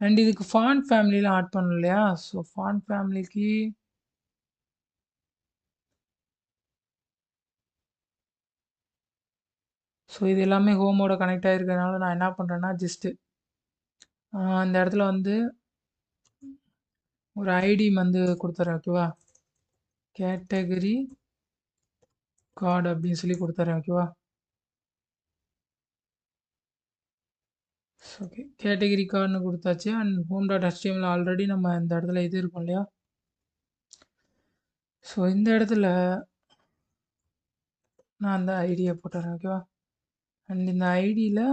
And இதுக்கு ஃபாண்ட் ஃபேமிலிலாம் ஆட் பண்ணணும் இல்லையா? ஸோ ஃபாண்ட் ஃபேமிலிக்கு ஸோ இது எல்லாமே ஹோமோட கனெக்ட் ஆகிருக்கிறதுனால நான் என்ன பண்ணுறேன்னா, ஜஸ்ட்டு இந்த இடத்துல வந்து ஒரு ஐடி வந்து குடுத்துர்றேன். ஓகேவா? கேட்டகரி கார்ட் அப்படின்னு சொல்லி குடுத்துர்றேன். ஓகேவா? ஓகே. கேட்டகரி கார்ட்ன்னு குடுத்தாச்சு. And home dot HTML already நம்ம இந்த இடத்துல இது இருக்கும் இல்லையா? ஸோ இந்த இடத்துல நான் அந்த ஐடியை போட்டுறேன் ஓகேவா. அண்ட் இந்த ஐடியில்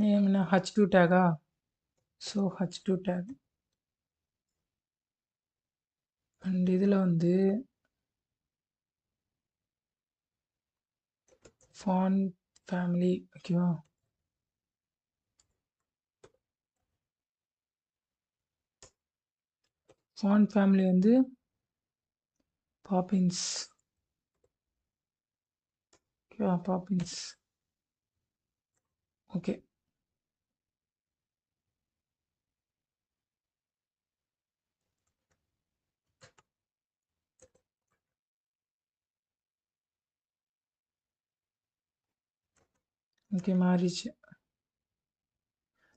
நேம் என்ன H2 டேகா. So H2 take and இதில் வந்து ஃபாண்ட் ஃபேமிலி ஓகேவா. ஃபாண்ட் ஃபேமிலி வந்து பாப்பின்ஸ் ஓகேவா. Poppins okay. ஓகே மாறிடுச்சு.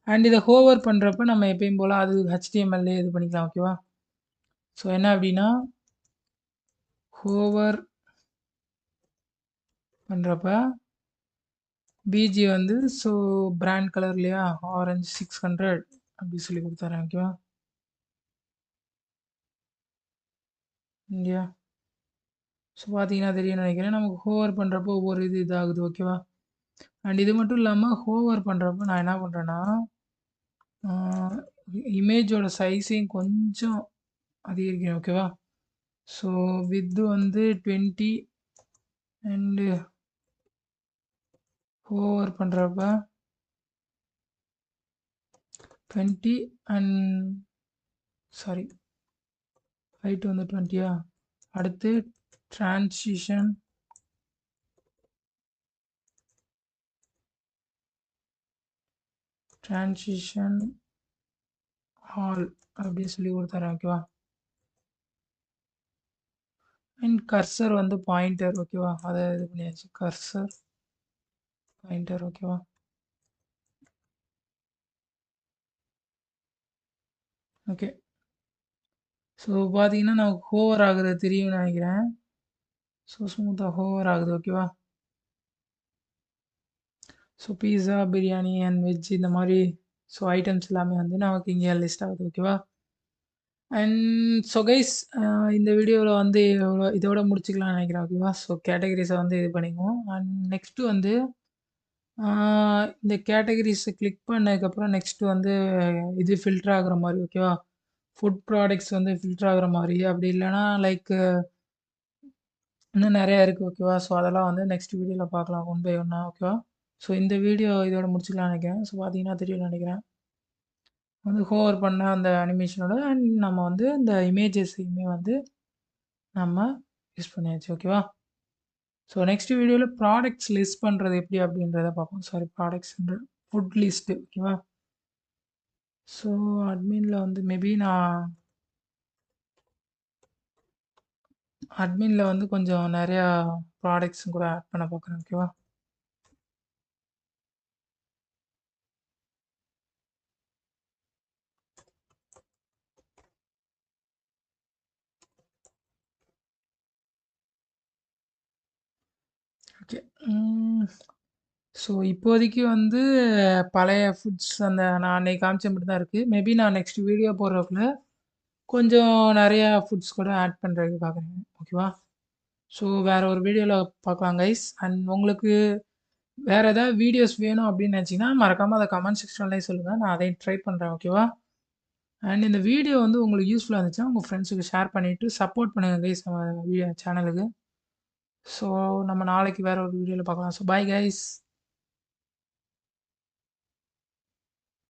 அண்ட் இதை ஹோவர் பண்ணுறப்ப நம்ம எப்பயும் போல் அது HTML இது பண்ணிக்கலாம் ஓகேவா. ஸோ என்ன அப்படின்னா ஹோவர் பண்ணுறப்ப பிஜி வந்து ஸோ பிராண்ட் கலர் இல்லையா ஆரஞ்சு 600 அப்படி சொல்லி கொடுத்தாரேன் ஓகேவா. இல்லையா. ஸோ பார்த்தீங்கன்னா தெரியும்னு நினைக்கிறேன். நமக்கு ஹோவர் பண்ணுறப்போ ஒவ்வொரு இது இதாகுது ஓகேவா. அண்ட் இது மட்டும் இல்லாமல் ஹோவர் பண்ணுறப்ப நான் என்ன பண்ணுறேன்னா இமேஜோட சைஸையும் கொஞ்சம் அதிகரிக்கிறேன் ஓகேவா. ஸோ வித்து வந்து 20 அண்டு ஹோவர் பண்ணுறப்ப 20 அண்ட் சாரி ஹைட் வந்து 20யா. அடுத்து ட்ரான்சிஷன் ஆல் அப்படின்னு சொல்லி கொடுத்தாரேன் ஓகேவா. அண்ட் கர்சர் வந்து பாயிண்டர் ஓகேவா. அதை இது பண்ணியாச்சு கர்சர் பாயிண்டர் ஓகேவா. ஓகே. ஸோ பார்த்தீங்கன்னா நமக்கு ஹோவர் ஆகுறது தெரியும்னு நினைக்கிறேன். ஸோ ஸ்மூத்தாக ஹோவர் ஆகுது ஓகேவா. So pizza biryani and veg இந்த மாதிரி ஸோ ஐட்டம்ஸ் எல்லாமே வந்து நமக்கு இங்கே லிஸ்ட் ஆகுது ஓகேவா. அண்ட் ஸோ கைஸ் இந்த வீடியோவில் வந்து இதோட முடிச்சுக்கலாம்னு நினைக்கிறேன் ஓகேவா. ஸோ கேட்டகரிஸை வந்து இது பண்ணிக்குவோம். அண்ட் நெக்ஸ்ட்டு வந்து இந்த கேட்டகரிஸை கிளிக் பண்ணதுக்கப்புறம் நெக்ஸ்ட்டு வந்து இது ஃபில்டர் ஆகுற மாதிரி ஓகேவா. ஃபுட் ப்ராடக்ட்ஸ் வந்து ஃபில்டர் ஆகுற மாதிரி அப்படி இல்லைனா லைக் இன்னும் நிறையா இருக்குது ஓகேவா. ஸோ அதெல்லாம் வந்து நெக்ஸ்ட் வீடியோவில் பார்க்கலாம் ஒன் பை ஒன்னாக ஓகேவா. ஸோ இந்த வீடியோ இதோட முடிச்சுக்கலாம்னு நினைக்கிறேன். ஸோ பார்த்தீங்கன்னா தெரியும்னு நினைக்கிறேன். வந்து ஹோவர் பண்ண அந்த அனிமேஷனோட அண்ட் நம்ம வந்து இந்த இமேஜஸையுமே வந்து நம்ம யூஸ் பண்ணியாச்சு ஓகேவா. ஸோ நெக்ஸ்ட் வீடியோவில் ப்ராடக்ட்ஸ் லிஸ்ட் பண்ணுறது எப்படி அப்படின்றத பார்ப்போம். சாரி ப்ராடக்ட்ஸ்ன்ற ஃபுட் லிஸ்ட்டு ஓகேவா. ஸோ அட்மினில் வந்து மேபி நான் அட்மினில் வந்து கொஞ்சம் நிறையா ப்ராடக்ட்ஸும் கூட ஆட் பண்ண பார்க்குறேன் ஓகேவா. ஓகே. ஸோ இப்போதைக்கு வந்து பழைய ஃபுட்ஸ் அந்த நான் அன்னைக்கு காமிச்ச மட்டும் தான் இருக்குது. மேபி நான் நெக்ஸ்ட் வீடியோ போடுறதுக்குள்ள கொஞ்சம் நிறையா ஃபுட்ஸ் கூட ஆட் பண்ணுறதுக்கு பார்க்குறேன் ஓகேவா. ஸோ வேறு ஒரு வீடியோவில் பார்க்கலாம் கைஸ். அண்ட் உங்களுக்கு வேறு ஏதாவது வீடியோஸ் வேணும் அப்படின்னு நினச்சிங்கன்னா மறக்காமல் அதை கமெண்ட் செக்ஷன்லேயே சொல்லுங்கள். நான் அதையும் ட்ரை பண்ணுறேன் ஓகேவா. அண்ட் இந்த வீடியோ வந்து உங்களுக்கு யூஸ்ஃபுல்லாக இருந்துச்சுன்னா உங்கள் ஃப்ரெண்ட்ஸுக்கு ஷேர் பண்ணிவிட்டு சப்போர்ட் பண்ணுங்கள் கைஸ் நம்ம வீடியோ சேனலுக்கு. ஸோ நம்ம நாளைக்கு வேறு ஒரு வீடியோவில் பார்க்கலாம். So bye guys.